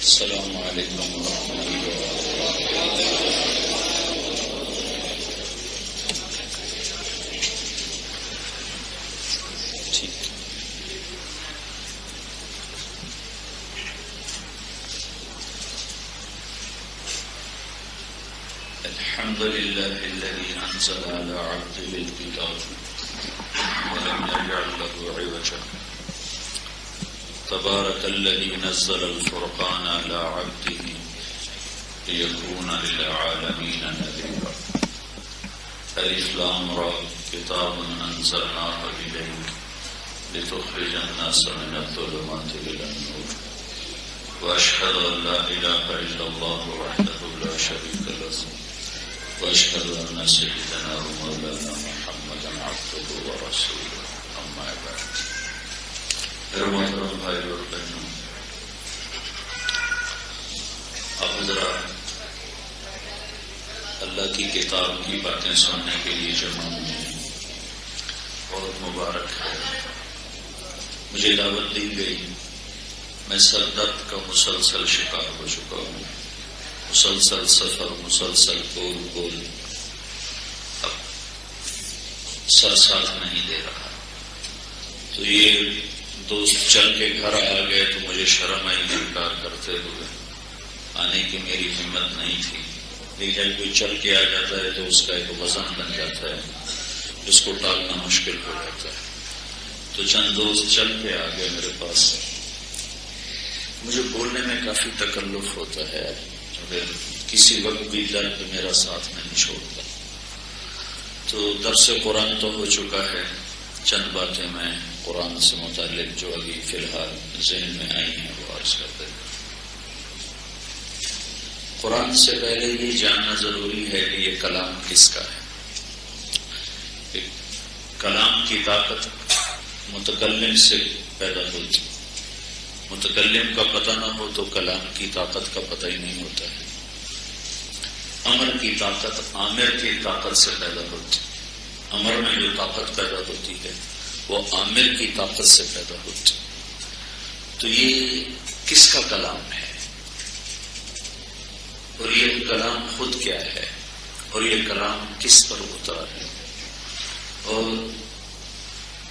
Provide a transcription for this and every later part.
السلام علیکم ورحمۃ اللہ ٹھیک. الحمد لله الذي أنزل على عبده الكتاب ولم يجعل له عوجا تبارك الذي نزل الفرقان على عبده ليكون للعالمين نذيرا. ألف لام را كتاب أنزلناه إليك لتخرج الناس من الظلمات إلى النور وأشهد أن لا إله إلا الله وحده لا شريك له وأشهد أن سيدنا ومولانا محمدا عبده ورسوله. أما بعد. میرے محترم بھائی اور بہنوں، اب ذرا اللہ کی کتاب کی باتیں سننے کے لیے جمع ہوئے ہیں، بہت مبارک ہے. مجھے دعوت دی گئی، میں سر درد کا مسلسل شکار ہو چکا ہوں، مسلسل سفر، مسلسل بول اب سر ساتھ نہیں دے رہا. تو یہ دوست چل کے گھر آ گئے تو مجھے شرم آئی انکار کرتے ہوئے، آنے کی میری ہمت نہیں تھی. لیکن کوئی چل کے آ جاتا ہے تو اس کا ایک وزن بن جاتا ہے جس کو ٹالنا مشکل ہو جاتا ہے. تو چند دوست چل کے آ گئے میرے پاس. مجھے بولنے میں کافی تکلف ہوتا ہے، اگر کسی وقت بھی درد میرا ساتھ نہیں چھوڑتا. تو درس قرآن تو ہو چکا ہے، چند باتیں میں قرآن سے متعلق جو ابھی فی الحال ذہن میں آئی ہیں وہ عرض کرتے ہیں. قرآن سے پہلے یہ جاننا ضروری ہے کہ یہ کلام کس کا ہے. کلام کی طاقت متکلم سے پیدا ہوتی، متکلم کا پتہ نہ ہو تو کلام کی طاقت کا پتہ ہی نہیں ہوتا ہے. امر کی طاقت عامر کی طاقت سے پیدا ہوتی، امر میں جو طاقت پیدا ہوتی ہے وہ عامر کی طاقت سے پیدا ہوتی. تو یہ کس کا کلام ہے اور یہ کلام خود کیا ہے اور یہ کلام کس پر اترا ہے اور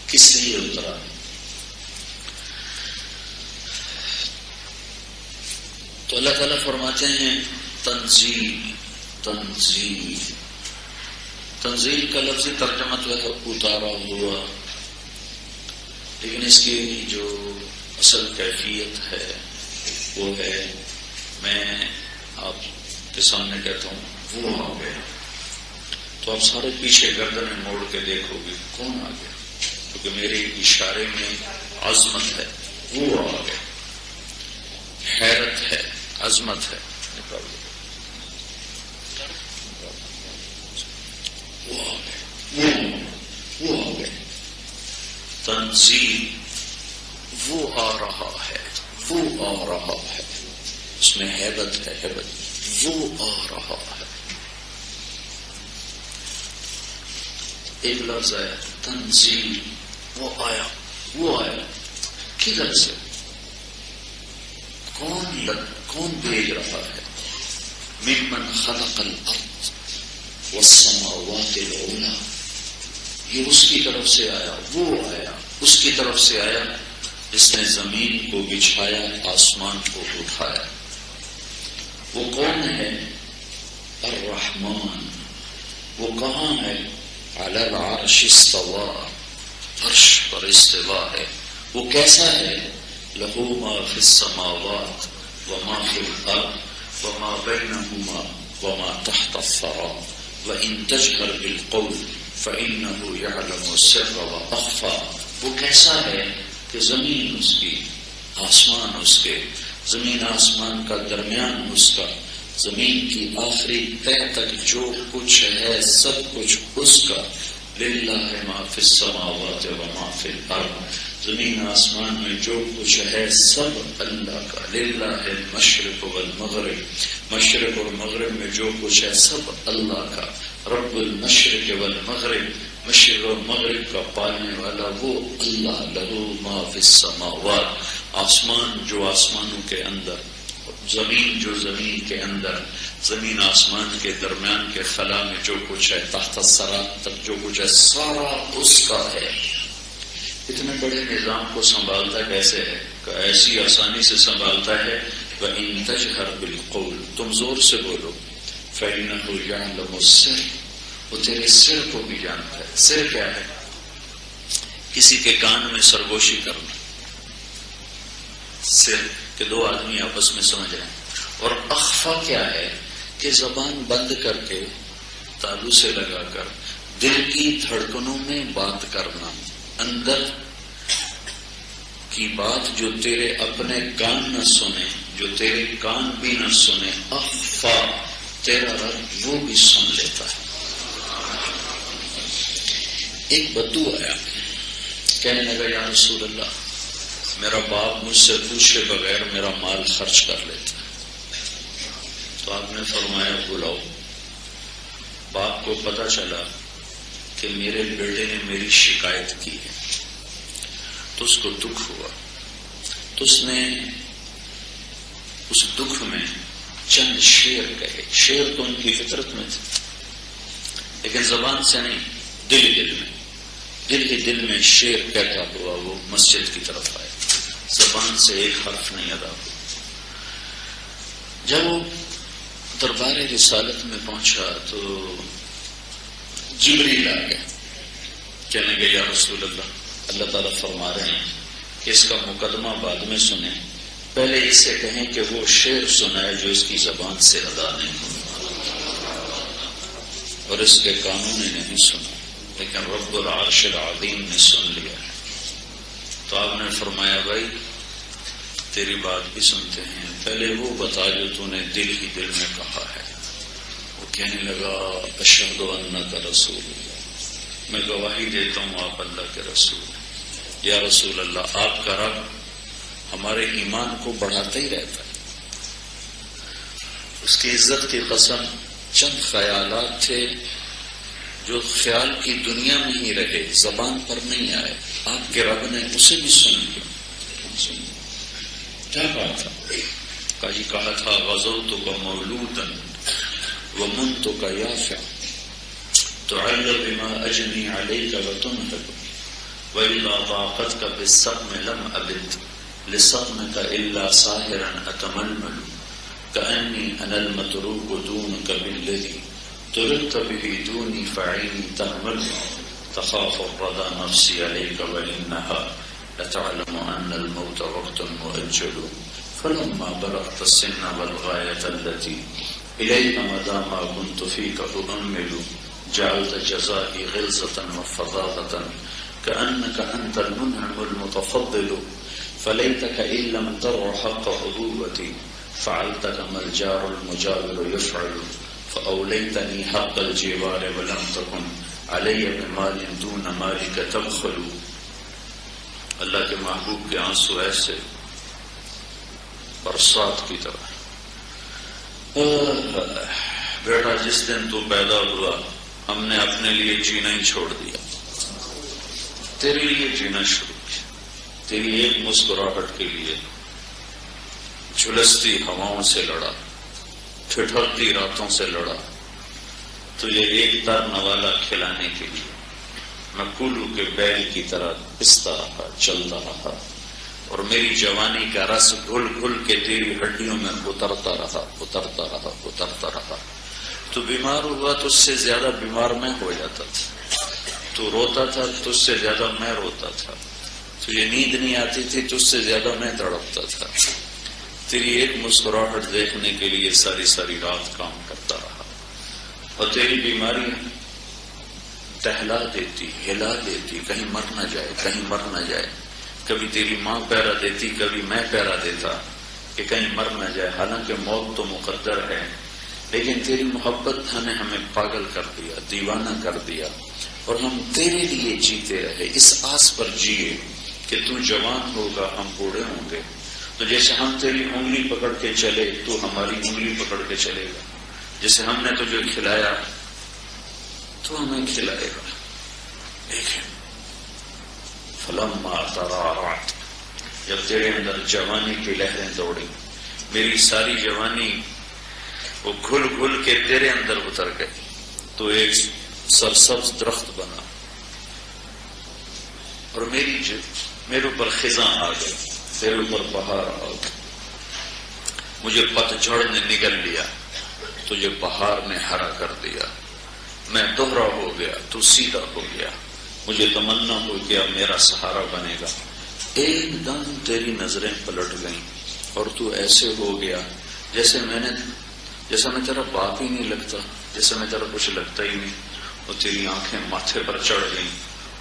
کس لیے اترا ہے. تو اللہ تعالیٰ فرماتے ہیں تنزیل. تنزیل تنزیل کا لفظی ترجمہ تو ہے اتارا ہوا، لیکن اس کی جو اصل کیفیت ہے وہ ہے، میں آپ کے سامنے کہتا ہوں وہ آ گیا. تو آپ سارے پیچھے گردنیں موڑ کے دیکھو گے کون آ گیا، کیونکہ میرے اشارے میں عظمت ہے. وہ آ گیا، حیرت ہے، عظمت ہے. وہ آ گئے، وہ آ گئے. تنزیل وہ آ رہا ہے، وہ آ رہا ہے. اس میں ہیبت ہے، ہیبت. وہ آ رہا ہے. ایک لفظ ہے تنزیل، وہ آیا، وہ آیا. کدھر سے؟ کون بھیج رہا ہے؟ ممن خلق الارض والسماوات العلی. یہ اس کی طرف سے آیا، وہ آیا، اس کی طرف سے آیا جس نے زمین کو بچھایا، آسمان کو اٹھایا. وہ کون ہے؟ الرحمن. وہ کہاں ہے؟ علی العرش استوى. عرش پر استوا ہے. وہ کیسا ہے؟ لہ ما فی السماوات وما فی الارض وما بینہما وما تحت الثرى وان تجہر بالقول فإنه يعلم السر وأخفى. وہ کیسا ہے کہ زمین اس کی، آسمان اس کے، زمین آسمان کا درمیان اس کا، زمین کی آخری تہ تک جو کچھ ہے سب کچھ اس کا. للہ ما فی السماوات وما فی الارض. زمین آسمان میں جو کچھ ہے سب اللہ کا. للہ المشرق والمغرب. مشرق اور مغرب میں جو کچھ ہے سب اللہ کا. رب المشرق والمغرب. مشرق اور مغرب کا پالنے والا وہ اللہ. لہ ما فی السماوات. آسمان جو آسمانوں کے اندر زمین جو زمین کے اندر، زمین آسمان کے درمیان کے خلا میں جو کچھ ہے، تحت الثری تک جو کچھ ہے، سارا اس کا ہے۔ اتنے بڑے نظام کو سنبھالتا کیسے ہے؟ کہ ایسی آسانی سے سنبھالتا ہے، وَإِن تَجْهَرْ بِالْقَوْلِ، تم زور سے بولو، فَإِنَّهُ يَعْلَمُ السِّرَّ، وہ تیرے سر کو بھی جانتا ہے۔ سر کیا ہے؟ کسی کے کان میں سرگوشی کرنا، سر کہ دو آدمی آپس میں سمجھ رہے ہیں۔ اور اخفا کیا ہے؟ کہ زبان بند کر کے، تالو سے لگا کر دل کی دھڑکنوں میں بات کرنا، اندر کی بات جو تیرے اپنے کان نہ سنے، جو تیرے کان بھی نہ سنے، اخفا، تیرا رب وہ بھی سن لیتا ہے۔ ایک بدو آیا، کہنے لگا یا رسول اللہ، میرا باپ مجھ سے پوچھے بغیر میرا مال خرچ کر لیتا ہے۔ تو آپ نے فرمایا بلاؤ۔ باپ کو پتا چلا کہ میرے بیٹے نے میری شکایت کی ہے، تو اس کو دکھ ہوا، تو اس نے اس دکھ میں چند شعر کہے۔ شعر تو ان کی فطرت میں تھے، لیکن زبان سے نہیں، دل ہی دل میں شعر کہتا ہوا وہ مسجد کی طرف آیا، زبان سے ایک حرف نہیں ادا ہوا۔ جب وہ دربار رسالت میں پہنچا تو جبریل آ گیا، کہنے لگے یا رسول اللہ، اللہ تعالیٰ فرما رہے ہیں کہ اس کا مقدمہ بعد میں سنیں، پہلے اس سے کہیں کہ وہ شعر سنائے جو اس کی زبان سے ادا نہیں ہوا، اور اس کے کانوں نے نہیں سنا، لیکن رب العرش العظیم نے سن لیا ہے۔ تو آپ نے فرمایا بھائی تیری بات بھی سنتے ہیں، پہلے وہ بتا جو تو نے دل ہی دل میں کہا ہے۔ وہ کہنے لگا اشہد انک رسول اللہ، میں گواہی دیتا ہوں آپ اللہ کے رسول ہیں۔ یا رسول اللہ، آپ کا رب ہمارے ایمان کو بڑھاتا ہی رہتا ہے۔ اس کی عزت کی قسم، چند خیالات تھے جو خیال کی دنیا میں ہی رہے، زبان پر نہیں آئے، آپ کے رب نے اسے بھی سن لیا۔ کیا کہا تھا؟ کہا تھا غزوتک مولودا ومنتک یافع تعل بما اجنی علیک وتنهب واذا ضاقتک بالسقم لم ابد لسقمک الا ساهرا اتململ كأني انا المتروك دونك بالذي تركت به دوني فعيني تهمل تخاف الردى نفسي عليك وإنها لتعلم أن الموت وقت مؤجل فلما بلغت السن والغاية التي إليك مدى ما كنت فيك أؤمل جعلت جزائي غلظة وفظاظة كأنك أنت المنعم المتفضل فليتك إن لم تر حق عضوبتي فعلت كما الجار المجاور يفعل فأوليتني حق الجوار ولم تكن علي بمال دون مالك تبخل۔ اللہ کے محبوب کے آنسو ایسے برسات کی طرح۔ بیٹا جس دن تو پیدا ہوا ہم نے اپنے لیے جینا ہی چھوڑ دیا، تیرے لیے جینا شروع کیا، تیری ایک مسکراہٹ کے لیے جھلستی ہواؤں سے لڑا، ٹھٹھرتی راتوں سے لڑا، تجھے ایک تر نوالا کھلانے کے لیے میں کولو کے بیل کی طرح پستا رہا، چلتا رہا، اور میری جوانی کا رس گھل گھل کے تیری ہڈیوں میں اترتا رہا، اترتا رہا، اترتا رہا۔ تو بیمار ہوا تو اس سے زیادہ بیمار میں ہو جاتا تھا، تو روتا تھا تو اس سے زیادہ میں روتا تھا، تجھے نیند نہیں آتی تھی تو اس سے زیادہ میں تڑپتا تھا، تیری ایک مسکراہٹ دیکھنے کے لیے ساری ساری رات کام کرتا رہا، اور تیری بیماری ٹہلا دیتی، ہلا دیتی، کہیں مر نہ جائے، کہیں مر نہ جائے، کبھی تیری ماں پیرا دیتی، کبھی میں پیرا دیتا کہ کہیں مر نہ جائے، حالانکہ موت تو مقدر ہے، لیکن تیری محبت نے ہمیں پاگل کر دیا، دیوانہ کر دیا، اور ہم تیرے لیے جیتے رہے، اس آس پر جیے کہ تو جوان ہوگا ہم بوڑھے ہوں گے، تو جیسے ہم تیری انگلی پکڑ کے چلے تو ہماری انگلی پکڑ کے چلے گا، جیسے ہم نے تجھے کھلایا تو ہمیں کھلائے گا۔ دیکھیں فلما ترعرعت، جب تیرے اندر جوانی کی لہریں دوڑی، میری ساری جوانی وہ گھل گھل کے تیرے اندر اتر گئی، تو ایک سرسبز درخت بنا اور میرے اوپر خزاں آ گئی، تیرے اوپر بہار آ گئی، مجھے پتجھڑ نے نگل لیا، تجھے بہار نے ہرا کر دیا، میں دوہرا ہو گیا، تو سیدھا ہو گیا، مجھے تمنا ہو گیا میرا سہارا بنے گا۔ ایک دم تیری نظریں پلٹ گئیں اور تو ایسے ہو گیا جیسے میں تیرا باپ ہی نہیں لگتا، جیسے میں تیرا کچھ لگتا ہی نہیں، اور تیری آنکھیں ماتھے پر چڑھ گئیں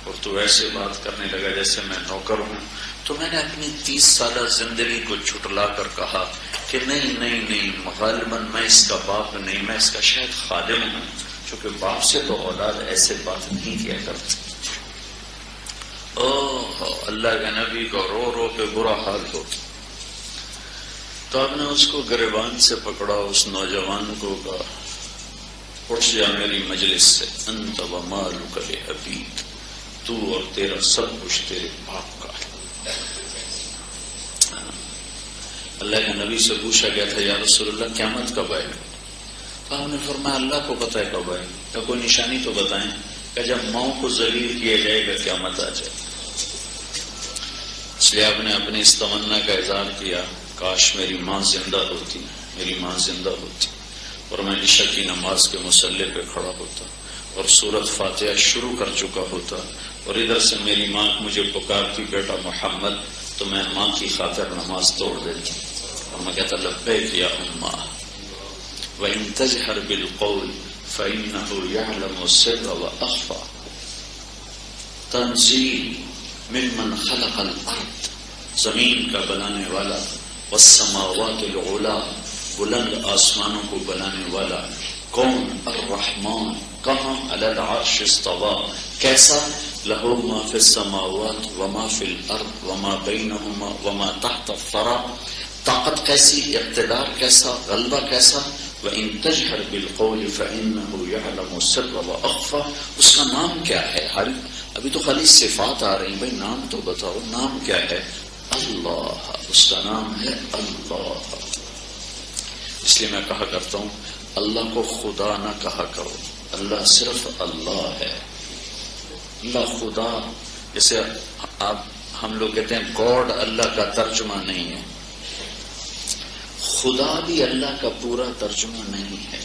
اور تو ایسے بات کرنے لگا جیسے میں نوکر ہوں۔ تو میں نے اپنی 30 سالہ زندگی کو جھٹلا کر کہا کہ نہیں، غالباً میں اس کا باپ نہیں، میں اس کا شاید خادم ہوں، چونکہ باپ سے تو اولاد ایسے بات نہیں کیا کرتی۔ اللہ کے نبی کو رو رو کے برا حال ہو، تو آپ نے اس کو گریبان سے پکڑا، اس نوجوان کو کہا اٹھ جا میری مجلس سے، انت ومالک لابیک، تو اور تیرا سب کچھ تیرے باپ کا ہے۔ اللہ کے نبی سے پوچھا گیا تھا یا رسول اللہ قیامت کب آئے گا؟ آپ نے فرمایا اللہ کو پتہ ہے کب آئے گا، تو کوئی نشانی تو بتائیں کہ جب ماؤں کو ذلیل کیا جائے گا قیامت آ جائے۔ اس لیے آپ نے اپنی اس تمنا کا اظہار کیا، کاش میری ماں زندہ ہوتی، میری ماں زندہ ہوتی اور میں عشاء کی نماز کے مصلی پہ کھڑا ہوتا اور سورۃ فاتحہ شروع کر چکا ہوتا، اور ادھر سے میری ماں مجھے پکارتی بیٹا محمد، تو میں ماں کی خاطر نماز توڑ دیتا اور میں کہتا لبیک یا اماں وَإِن تَجْهَرْ بِالْقَوْلِ فَإِنَّهُ يَعْلَمُ السِّرَّ وَأَخْفَى، تنزیل ممن خلق الارض، زمین کا بنانے والا، والسماوات العلا، بلند آسمانوں کو بنانے والا، کون؟ الرحمن، کہاں؟ علی العرش استوى، کیسا؟ لہ ما فی السماوات وما فی الارض وما بینہما وما تحت الثری، طاقت کیسی، اقتدار کیسا، غلبہ کیسا؟ وَإِن تَجْهَرْ بِالْقَوْلِ فَإِنَّهُ يَعْلَمُ السِّرَّ وَأَخْفَى، اس کا نام کیا ہے؟ ابھی تو خالی صفات آ رہی ہیں، بھائی نام تو بتاؤ، نام کیا ہے؟ اللہ، اس کا نام ہے اللہ۔ اس لیے میں کہا کرتا ہوں اللہ کو خدا نہ کہا کرو، اللہ صرف اللہ ہے۔ اللہ خدا، جیسے ہم لوگ کہتے ہیں گاڈ اللہ کا ترجمہ نہیں ہے، خدا بھی اللہ کا پورا ترجمہ نہیں ہے۔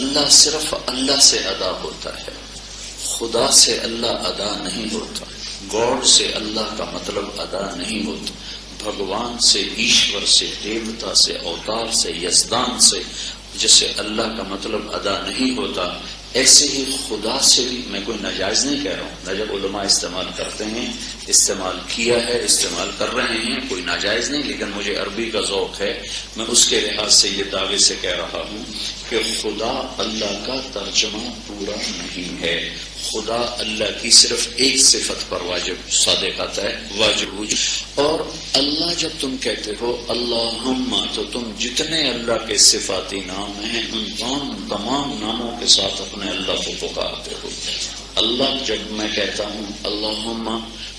اللہ صرف اللہ سے ادا ہوتا ہے، خدا سے اللہ ادا نہیں ہوتا، گاڈ سے اللہ کا مطلب ادا نہیں ہوتا، بھگوان سے، ایشور سے، دیوتا سے، اوتار سے، یزدان سے جیسے اللہ کا مطلب ادا نہیں ہوتا، ایسے ہی خدا سے بھی میں کوئی ناجائز نہیں کہہ رہا ہوں، جب علماء استعمال کرتے ہیں، استعمال کیا ہے، استعمال کر رہے ہیں، کوئی ناجائز نہیں، لیکن مجھے عربی کا ذوق ہے، میں اس کے لحاظ سے یہ دعوے سے کہہ رہا ہوں کہ خدا اللہ کا ترجمہ پورا نہیں ہے، خدا اللہ کی صرف ایک صفت پر واجب صادق آتا ہے، واجب وجود۔ اور اللہ جب تم کہتے ہو اللہم، تو تم جتنے اللہ کے صفاتی نام ہیں ان تمام ناموں کے ساتھ اپنے اللہ کو پکارتے ہو۔ اللہ جب میں کہتا ہوں اللہم،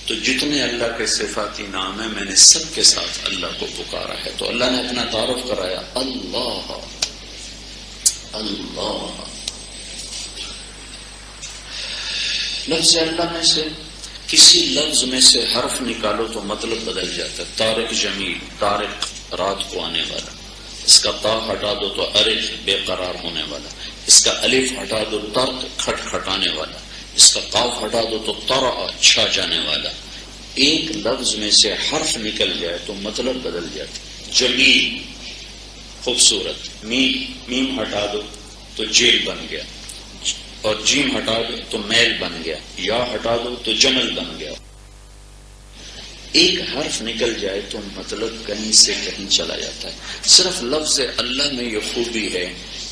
تو جتنے اللہ کے صفاتی نام ہیں میں نے سب کے ساتھ اللہ کو پکارا ہے۔ تو اللہ نے اپنا تعارف کرایا، اللہ اللہ۔ لفظ اللہ میں سے کسی لفظ میں سے حرف نکالو تو مطلب بدل جاتا ہے۔ طارق جمیل، طارق رات کو آنے والا، اس کا تا ہٹا دو تو ارج بے قرار ہونے والا، اس کا الف ہٹا دو ترک کھٹ کھٹانے والا، اس کا قاف ہٹا دو تو ترع چھا جانے والا۔ ایک لفظ میں سے حرف نکل جائے تو مطلب بدل جاتا ہے۔ جمیل، خوبصورت، میم ہٹا دو تو جیل بن گیا، اور جیم ہٹا دو تو میل بن گیا، یا ہٹا دو تو جمل بن گیا۔ ایک حرف نکل جائے تو مطلب کہیں سے کہیں چلا جاتا ہے۔ صرف لفظ اللہ میں یہ خوبی ہے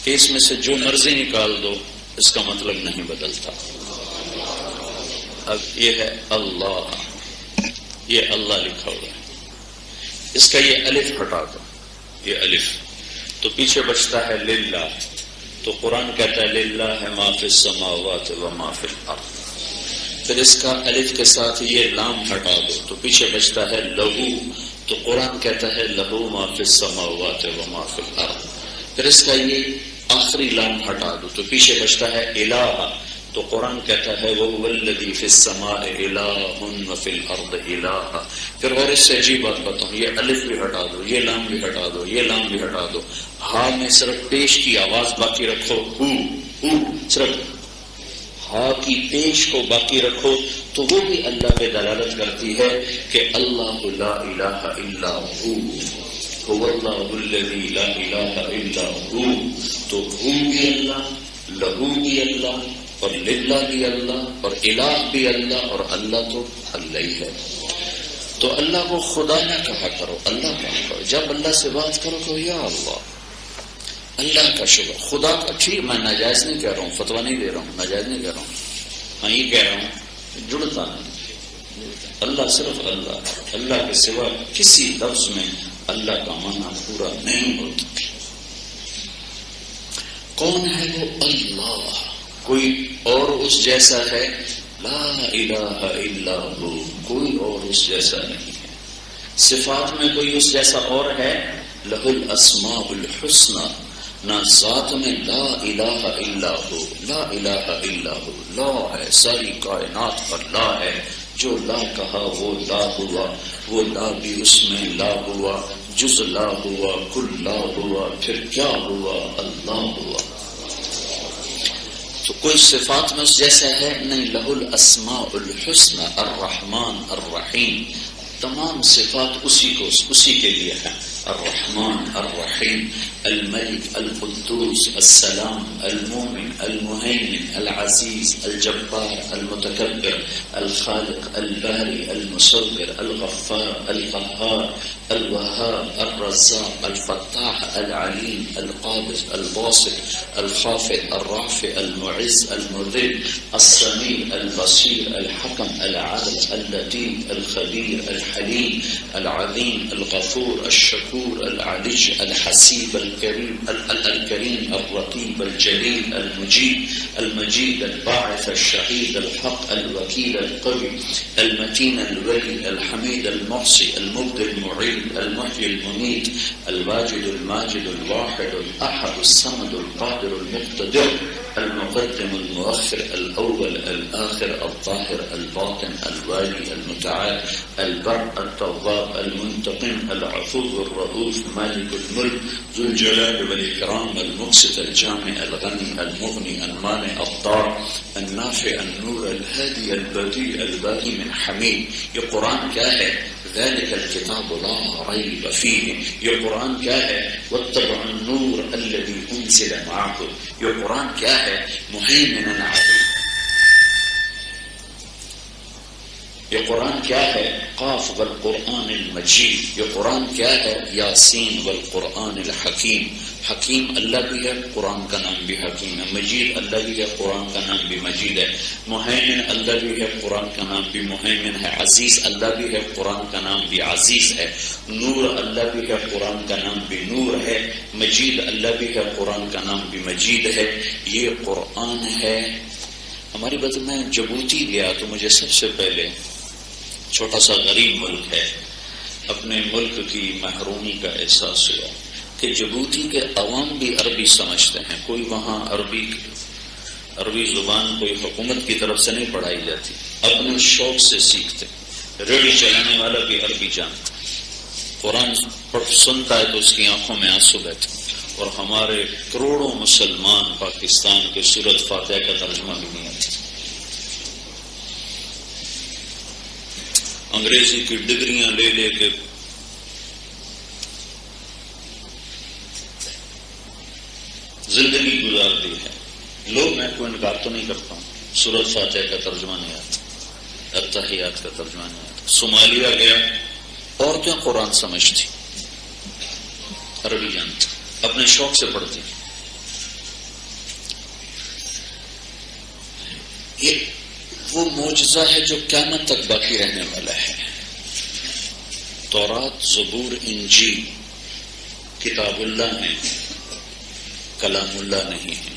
کہ اس میں سے جو مرضی نکال دو اس کا مطلب نہیں بدلتا۔ اب یہ ہے اللہ، یہ اللہ لکھا ہوا ہے، اس کا یہ الف ہٹا دو، یہ الف، تو پیچھے بچتا ہے للہ، تو قرآن کہتا ہے للہ ما فی السماوات و ما فی الارض۔ پھر اس کا الف کے ساتھ یہ لام ہٹا دو تو پیچھے بچتا ہے لہو تو قرآن کہتا ہے لہو ما فی السماوات و ما فی الارض. پھر اس کا یہ آخری لام ہٹا دو تو پیچھے بچتا ہے الہ. تو قرآن کہتا ہے وَهُوَ الَّذِي فِي السَّمَاءِ إِلَٰهٌ وَفِي الْأَرْضِ إِلَٰهٌ. پھر اور اس سے عجیب بات بتاؤں، یہ الف بھی ہٹا دو، یہ لام بھی ہٹا دو، یہ لام بھی ہٹا دو، ہاں میں صرف پیش کی آواز باقی رکھو، صرف ہاں کی پیش کو باقی رکھو تو وہ بھی اللہ پہ دلالت کرتی ہے کہ اللہ لا الہ الا هو اللہ الذی لا الہ الا ہو. تو ہو بھی اللہ، لہو بھی اللہ، اور للہ بھی اللہ، اور الہ بھی اللہ، اور اللہ تو اللہ ہی ہے. تو اللہ کو خدا نہ کہا کرو، اللہ کہا کرو. جب اللہ سے بات کرو تو یا اللہ کا شکر. خدا کا ٹھیک، میں ناجائز نہیں کہہ رہا ہوں، فتویٰ نہیں دے رہا ہوں، ناجائز نہیں کہہ رہا ہوں، ہاں یہ کہہ رہا ہوں جڑتا نہیں. اللہ صرف اللہ کے سوا کسی لفظ میں اللہ کا معنی پورا نہیں ہوتا. کون ہے وہ اللہ؟ کوئی اور اس جیسا ہے؟ لا الہ الا ہو، کوئی اور اس جیسا نہیں ہے. صفات میں کوئی اس جیسا اور ہے؟ لہ الاسماء الحسنى. نہ ذات میں لا الہ الا ہو، لا الہ الا ہو، لا ہے، ساری کائنات پر لا ہے. جو لا کہا وہ لا ہوا، وہ لا بھی اس میں لا ہوا، جز لا ہوا، کل لا ہوا، پھر کیا ہوا؟ اللہ ہوا. تو کوئی صفات میں اس جیسا ہے نہیں. لہ الاسماء الحسنى الرحمن الرحیم. تمام صفات اسی کے لیے ہے. الرحمن الرحیم، الملک القدوس السلام المومن المہیمن العزیز الجبار المتکبر الخالق الباری المصور الغفار القہار الوهاب الرزاق الفتاح العلیم القابض الباسط الخافض الرافع المعز المذل السمیع البصیر الحکم العادل اللطیف الخبیر الحلیم العظیم الغفور الشکور العلي الحسيب الكريم الرقيب الجليل المجيد الباعث الشهيد الحق الوكيل القوي المتين الولي الحميد المحصي المبدي المعيد المحيي المميت الواجد الماجد الواحد الأحد الصمد القادر المقتدر المقدم المؤخر الأول الآخر الظاهر الباطن الوالي المتعال البر التواب المنتقم العفو الرؤوف مالك الملك ذو الجلال والإكرام المقسط الجامع الغني المغني المانع الضار النافع النور الهادي البديع الباقي من حميد. یہ قرآن کیا ہے؟ ذلك الكتاب لا ريب فيه. یہ قرآن کیا ہے؟ واتبعوا النور الذي أنزل معه. یہ قرآن کیا ہے؟ مهيمنا عليه. یہ قرآن کیا ہے؟ قاف والقرآن المجید. یہ قرآن کیا ہے؟ یاسین والقرآن الحکیم. حکیم اللہ بھی ہے، قرآن کا نام بھی حکیم ہے. مجید اللہ بھی ہے، قرآن کا نام بھی مجید ہے. مہیمن اللہ بھی ہے، قرآن کا نام بھی مہیمن ہے. عزیز اللہ بھی ہے، قرآن کا نام بھی عزیز ہے. نور اللہ بھی ہے، قرآن کا نام بھی نور ہے. مجید اللہ بھی ہے، قرآن کا نام بھی مجید ہے. یہ قرآن ہے. ہماری بات میں جبوتی گیا تو مجھے سب سے پہلے، چھوٹا سا غریب ملک ہے، اپنے ملک کی محرومی کا احساس ہوا کہ جبوتی کے عوام بھی عربی سمجھتے ہیں. کوئی وہاں عربی زبان کوئی حکومت کی طرف سے نہیں پڑھائی جاتی، اپنے شوق سے سیکھتے. ریڈیو چلانے والا بھی عربی جانتا، قرآن سنتا ہے تو اس کی آنکھوں میں آنسو بہتے. اور ہمارے کروڑوں مسلمان پاکستان کے سورۃ فاتحہ کا ترجمہ بھی نہیں آتا. انگریزی کی ڈگریاں لے لے کے زندگی گزار دی ہے. لوگ، میں کوئی انکار تو نہیں کرتا ہوں، سورۃ فاتحہ کا ترجمہ نہیں آتا، اتحیات کا ترجمہ نہیں آتا. صومالیہ گیا، عورتیں قرآن سمجھتی، عربی جانتی، اپنے شوق سے پڑھتی. یہ وہ معجزہ ہے جو قیامت تک باقی رہنے والا ہے. تورات، زبور، انجیل کتاب اللہ ہیں، کلام اللہ نہیں ہے.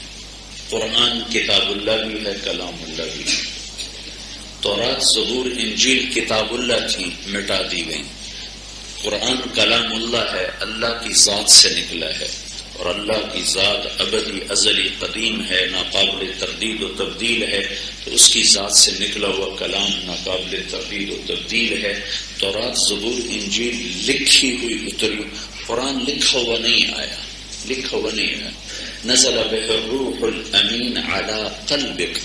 قرآن کتاب اللہ بھی ہے، کلام اللہ بھی ہے. تورات، زبور، انجیل کتاب اللہ تھی، مٹا دی گئی. قرآن کلام اللہ ہے، اللہ کی ذات سے نکلا ہے، اور اللہ کی ذات ابدی ازلی قدیم ہے، ناقابل تردید و تبدیل ہے، تو اس کی ذات سے نکلا ہوا کلام ناقابل تردید و تبدیل ہے۔ تورات زبور انجیل لکھی ہوئی اتری، قرآن لکھا ہوا نہیں آیا، لکھا ہوا نہیں آیا۔ نزل بہ الروح الامین علی قلبک،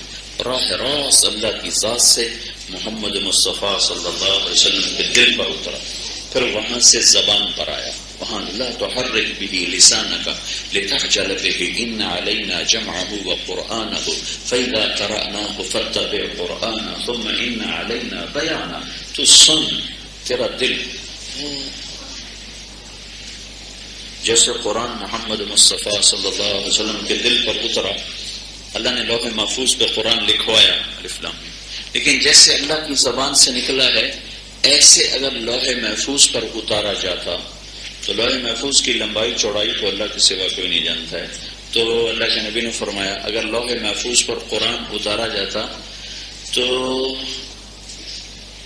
راہ راست اللہ کی ذات سے محمد مصطفیٰ صلی اللہ علیہ وسلم کے دل پر اترا، پھر وہاں سے زبان پر آیا، وہاں لا تحرک به لسانک لتعجل به ان علینا جمعه وقرآنه فاذا قرأناه فاتبع قرآنه ثم ان علینا بیانہ۔ تو سن، تیرا دل جیسے قرآن محمد مصطفیٰ صلی اللہ علیہ وسلم کے دل پر اترا، اللہ نے لوح محفوظ پہ قرآن لکھوایا الف لام میم، لیکن جیسے اللہ کی زبان سے نکلا ہے ایسے اگر لوح محفوظ پر اتارا جاتا تو لوح محفوظ کی لمبائی چوڑائی تو اللہ کے سوا کوئی نہیں جانتا ہے، تو اللہ کے نبی نے فرمایا اگر لوح محفوظ پر قرآن اتارا جاتا تو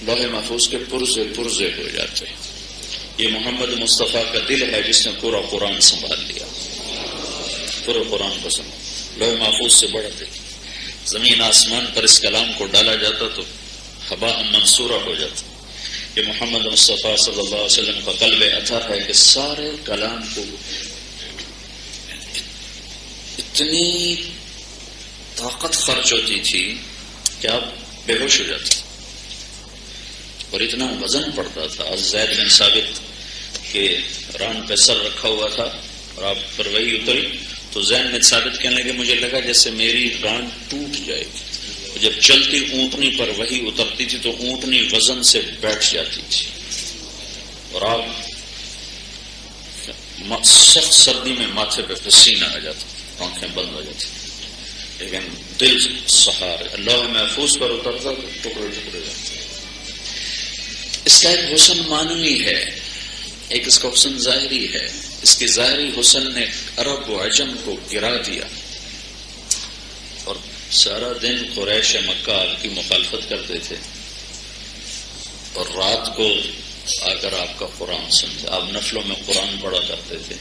لوح محفوظ کے پرزے پرزے ہو جاتے۔ یہ محمد مصطفیٰ کا دل ہے جس نے پورا قرآن سنبھال لیا، پورے قرآن کو سنبھال، لوح محفوظ سے بڑا دل۔ زمین آسمان پر اس کلام کو ڈالا جاتا تو ہوا منصورہ ہو جاتا۔ یہ محمد مصطفیٰ صلی اللہ علیہ وسلم کا قلب اطہر ہے کہ سارے کلام کو اتنی طاقت خرچ ہوتی تھی کہ آپ بے ہوش ہو جاتے، اور اتنا وزن پڑتا تھا۔ زید بن ثابت کے ران پہ سر رکھا ہوا تھا اور آپ پر وہی اتری تو زید بن ثابت کہنے لگے مجھے لگا جیسے میری ران ٹوٹ جائے گی۔ جب چلتی اونٹنی پر وہی اترتی تھی تو اونٹنی وزن سے بیٹھ جاتی تھی، اور آپ سخت سردی میں ماتھے پہ پسینہ آ جاتا، آنکھیں بند ہو جاتی، لیکن دل سہارے اللہ محفوظ پر اترتا تو ٹکڑے ٹکڑے جاتے۔ اس کا ایک حسن معنوی ہے، ایک اس کا حسن ظاہری ہے۔ اس کے ظاہری حسن نے عرب و عجم کو گرا دیا، اور سارا دن قریش مکہ آپ کی مخالفت کرتے تھے، اور رات کو آ کر آپ کا قرآن سنتے، آپ نفلوں میں قرآن پڑھا کرتے تھے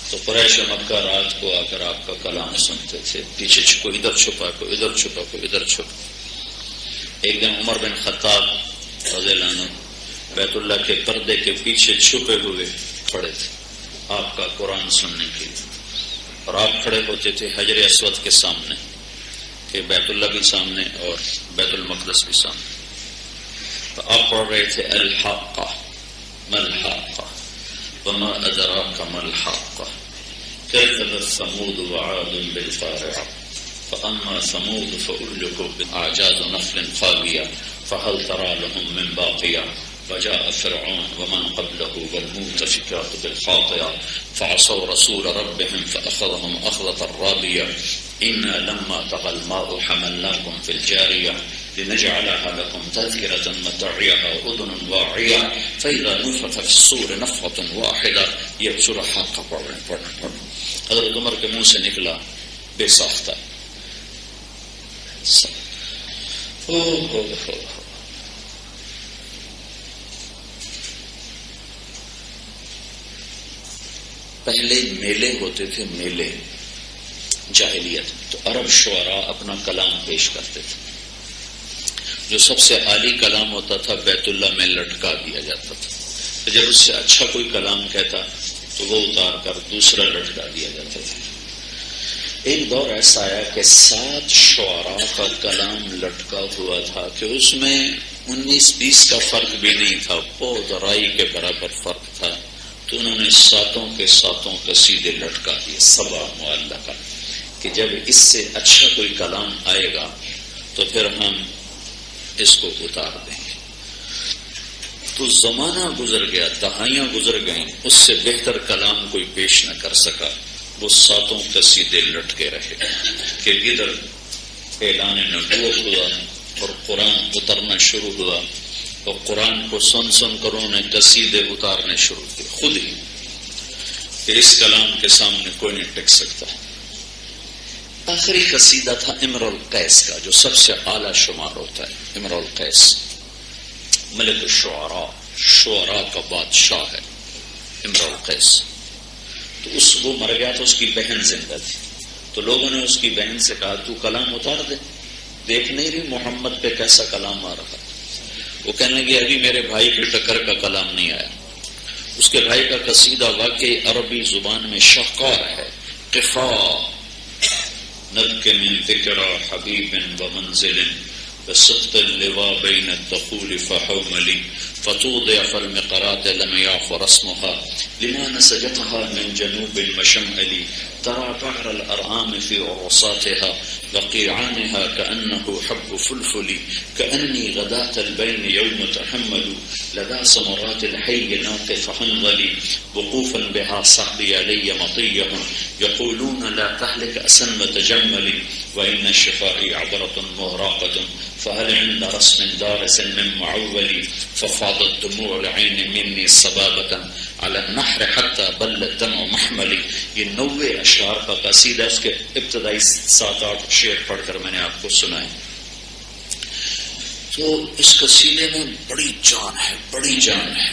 تو قریش مکہ رات کو آ کر آپ کا کلام سنتے تھے، پیچھے چھپو، ادھر چھپا کو ادھر چھپا کو ادھر چھپا۔ ایک دن عمر بن خطاب رضی اللہ عنہ بیت اللہ کے پردے کے پیچھے چھپے ہوئے کھڑے تھے آپ کا قرآن سننے کے لیے، اور آپ کھڑے ہوتے تھے حجر اسود کے سامنے، کہ بیت اللہ بھی سامنے اور بیت المقدس بھی سامنے، تو آپ پڑھ رہے تھے الحاقہ ما الحاقہ وما ادراک ما الحاقہ کذبت ثمود وعاد بالقارعہ فاما ثمود فاهلكوا باعجاز نخل خاویہ فهل ترى لهم من باقیہ وجاء فرعون ومن قبله والمؤتفكات بالخاطئة فعصوا رسول ربهم فأخذهم أخذة رابية إنا لما طغى الماء حملناكم في الجارية لنجعلها لكم تذكرة متاعها أذن واعية فإذا نفخ في الصور نفخة واحدة یہ سورہ حاقہ پڑھ حضرت عمر کے منہ سے نکلا بے ساختہ پہلے میلے ہوتے تھے، میلے جاہلیت میں، تو عرب شعراء اپنا کلام پیش کرتے تھے، جو سب سے عالی کلام ہوتا تھا بیت اللہ میں لٹکا دیا جاتا تھا، تو جب اس سے اچھا کوئی کلام کہتا تو وہ اتار کر دوسرا لٹکا دیا جاتا تھا۔ ایک دور ایسا آیا کہ 7 شعراء کا کلام لٹکا ہوا تھا کہ اس میں 19-20 کا فرق بھی نہیں تھا، پود رائی کے برابر فرق تھا، تو انہوں نے 7 کے 7 قصیدے لٹکا دیے، 7 معلقہ، کہ جب اس سے اچھا کوئی کلام آئے گا تو پھر ہم اس کو اتار دیں گے۔ تو زمانہ گزر گیا، دہائیاں گزر گئیں، اس سے بہتر کلام کوئی پیش نہ کر سکا، وہ 7 قصیدے لٹکے رہے کہ ادھر اعلان نبوت ہوا اور قرآن اترنا شروع ہوا، اور قرآن کو سن سن کر انہوں نے قصیدے اتارنے شروع کیے خود ہی، کہ اس کلام کے سامنے کوئی نہیں ٹک سکتا۔ آخری قصیدہ تھا امرؤ القیس کا، جو سب سے اعلیٰ شمار ہوتا ہے۔ امرؤ القیس ملک الشعراء، شعراء کا بادشاہ ہے امرؤ القیس. تو وہ مر گیا تو اس کی بہن زندہ تھی. تو لوگوں نے اس کی بہن سے کہا تو کلام اتار دے، دیکھ نہیں رہی محمد پہ کیسا کلام آ رہا. وہ کہنے لگے ابھی میرے بھائی کے ٹکر کا کلام نہیں آیا. اس کے بھائی کا قصیدہ واقعی عربی زبان میں شاہکار ہے. قفا نبک من ذکر حبیب و منزل بسقط اللواء بین الدخول فحوملی فتوضع فالمقرات لم يعفر اسمها لما نسجتها من جنوب المشمل ترى بحر الأرعام في عرصاتها وقيعانها كأنه حب فلفل كأني غداة البين يوم تحمل لدى سمرات الحي ناقف حنظلي وقوفا بها صحبي علي مطيه يقولون لا تهلك أسن تجمل وإن الشفاء عبرة مهراقة فهل عند رسم دارس من معول ففاضت دموع العين مني صبابة على النحر حتى بل الدمع محملي. یہ 90 اشعار کا قصیدہ، اس کے ابتدائی 7-8 شعر پڑھ کر میں نے آپ کو سنائے. تو اس قصیدے میں بڑی جان ہے، بڑی جان ہے.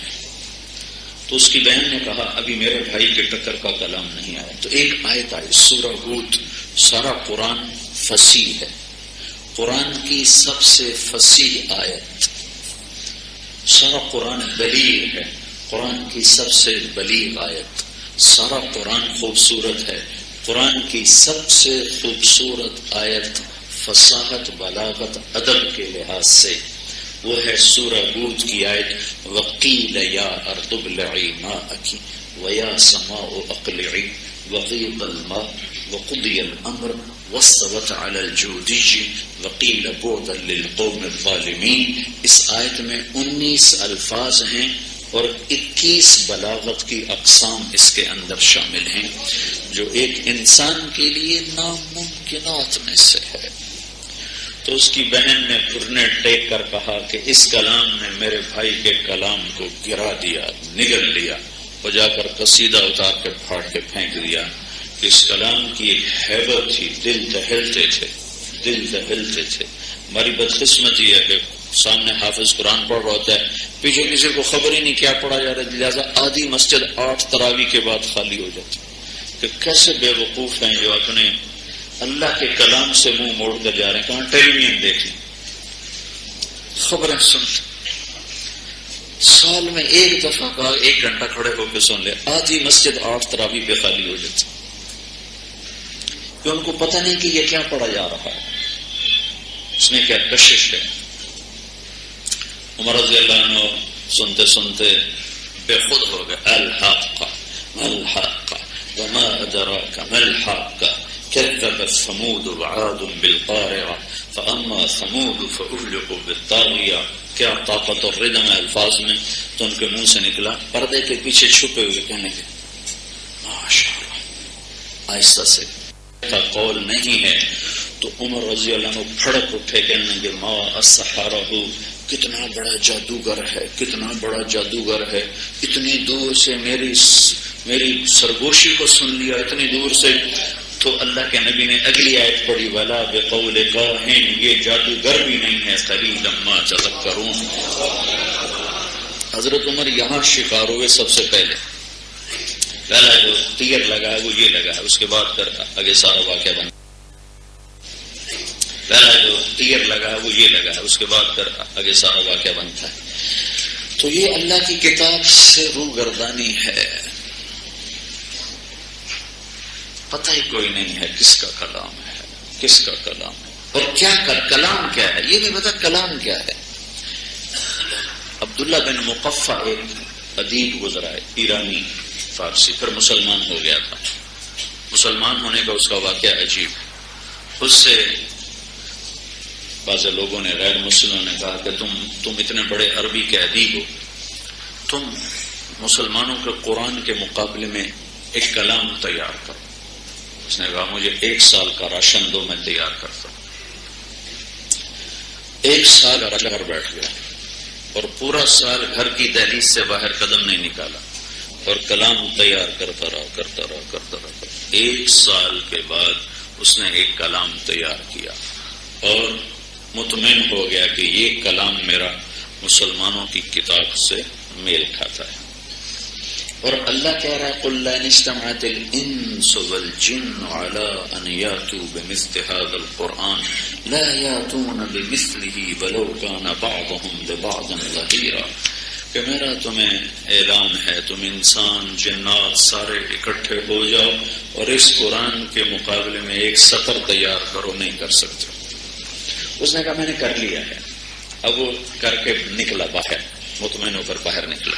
تو اس کی بہن نے کہا ابھی میرے بھائی کے ٹکر کا کلام نہیں آیا. تو ایک آیت آئی سورہ ہود. سارا قرآن فصیح ہے، قرآن کی سب سے فصیح آیت. سارا قرآن بلیغ ہے، قرآن کی سب سے بلیغ آیت. سارا قرآن خوبصورت ہے، قرآن کی سب سے خوبصورت آیت فصاحت، بلاغت، ادب کے لحاظ سے وہ ہے سورہ ہود کی آیت وقیل یا ارض ابلعی ماءکی ویا سماء اقلعی وغیض الماء وقضی الامر واستوت علی الجودی وقیل بعدا للقوم الظالمین. اس آیت میں 19 الفاظ ہیں اور 21 بلاغت کی اقسام اس کے اندر شامل ہیں جو ایک انسان کے لیے ناممکنات میں سے ہے. تو اس کی بہن نے گھٹنے ٹیک کر کہا کہ اس کلام نے میرے بھائی کے کلام کو گرا دیا، نگل لیا. وہ جا کر قصیدہ اتار کے پھاڑ کے پھینک دیا. اس کلام کی ایک ہیبت تھی، دل دہلتے تھے، دل دہلتے تھے. ہماری بدقسمتی ہے کہ سامنے حافظ قرآن پڑھ رہا ہوتا ہے، پیچھے کسی کو خبر ہی نہیں کیا پڑھا جا رہا ہے، لہٰذا آدھی مسجد 8 تراویح کے بعد خالی ہو جاتی. کہ کیسے بے وقوف ہیں جو اپنے اللہ کے کلام سے منہ موڑ کر جا رہے ہیں. کہاں ٹیلی ویژن دیکھ لیں، خبریں سنتے. سال میں ایک دفعہ کا 1 گھنٹہ کھڑے ہو کے سن لے، آدھی مسجد 8 تراویح پہ خالی ہو جاتی. کہ ان کو پتہ نہیں کہ یہ کیا پڑھا جا رہا ہے، اس میں کیا کشش ہے. عمر رضی اللہ عنہ سنتے سنتے بے خود ہو گئے. الحق الحق وما ادراک ما الحق كذبت ثمود وعاد بالقارعة فاما ثمود فاهلكوا بالطاغية. کیا طاقت اور ردم ہے الفاظ میں. تو ان کے منہ سے نکلا پردے کے پیچھے چھپے ہوئے کہنے لگے ماشاء اللہ، آہستہ سے کا قول نہیں ہے. تو عمر رضی اللہ عنہ پھڑک اٹھے کہنے لگے ما السحرہ، کتنا بڑا جادوگر ہے، کتنا بڑا جادوگر ہے. اتنی دور سے میری سرگوشی کو سن لیا، اتنی دور سے. تو اللہ کے نبی نے اگلی آیت پڑھی ولا بقول کاہن، یہ جادوگر بھی نہیں ہے، قلیلا ما تذکرون. حضرت عمر یہاں شکار ہوئے سب سے پہلے. پہلا جو تیر لگا ہے وہ یہ لگا ہے، اس کے بعد کر آگے سارا واقعہ بنا. پہلا جو تیر لگا ہے وہ یہ لگا ہے، اس کے بعد کر آگے سارا واقعہ بنتا ہے. تو یہ اللہ کی کتاب سے روگردانی ہے. پتہ ہی کوئی نہیں ہے کس کا کلام ہے، کس کا کلام ہے اور کیا کلام کیا ہے. یہ نہیں پتا کلام کیا ہے. عبداللہ بن مقفع ایک ادیب گزرا ہے، ایرانی فارسی، پھر مسلمان ہو گیا تھا. مسلمان ہونے کا اس کا واقعہ عجیب. اس سے بعض لوگوں نے، غیر مسلموں نے کہا کہ تم اتنے بڑے عربی کے ادیب ہو، تم مسلمانوں کے قرآن کے مقابلے میں ایک کلام تیار کرو. اس نے کہا مجھے 1 سال کا راشن دو، میں تیار کرتا ہوں. 1 سال گھر بیٹھ گیا اور پورا سال گھر کی دہلیز سے باہر قدم نہیں نکالا اور کلام تیار کرتا رہا. 1 سال کے بعد اس نے ایک کلام تیار کیا اور مطمئن ہو گیا کہ یہ کلام میرا مسلمانوں کی کتاب سے میل کھاتا ہے. اور اللہ کہہ رہا ہے قل لئن اجتمعت الانس والجن على ان ياتوا بمثل هذا القرآن لا ياتون بمثله ولو كان بعضهم لبعض ظهيرا. کہ میرا تمہیں اعلان ہے تم انسان جنات سارے اکٹھے ہو جاؤ اور اس قرآن کے مقابلے میں ایک سطر تیار کرو، نہیں کر سکتے. اس نے کہا میں نے کر لیا ہے. اب وہ کر کے نکلا باہر، مطمئن ہو کر باہر نکلا.